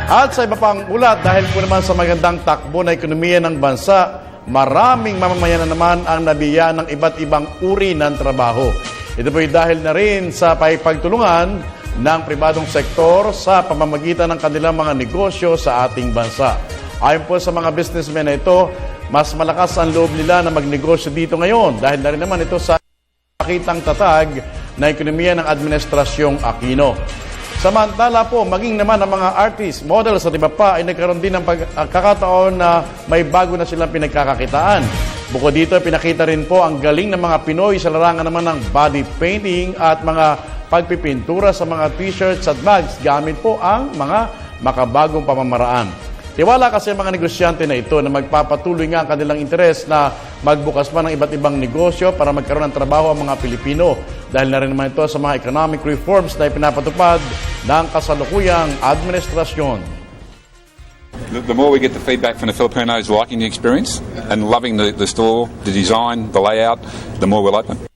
At sa iba pang ulat, dahil po naman sa magandang takbo na ekonomiya ng bansa, maraming mamamayan na naman ang nabiyaan ng iba't ibang uri ng trabaho. Ito po'y dahil na rin sa pagtulungan ng pribadong sektor sa pamamagitan ng kanilang mga negosyo sa ating bansa. Ayon po sa mga businessmen na ito, mas malakas ang loob nila na magnegosyo dito ngayon dahil na rin naman ito sa nakitang tatag na ekonomiya ng Administrasyong Aquino. Samantala po, maging naman ang mga artists, models at iba pa ay nagkaroon din ng pagkakataon na may bago na silang pinagkakakitaan. Bukod dito, pinakita rin po ang galing ng mga Pinoy sa larangan naman ng body painting at mga pagpipintura sa mga t-shirts at bags gamit po ang mga makabagong pamamaraan. Tiwala kasi ang mga negosyante na ito na magpapatuloy nga ang kanilang interes na magbukas pa ng iba't ibang negosyo para magkaroon ng trabaho ang mga Pilipino. Dahil na rin naman ito sa mga economic reforms na ipinapatupad ng kasalukuyang administrasyon. The more we get the feedback from the Filipinos liking the experience and loving the store, the design, the layout, the more we'll open.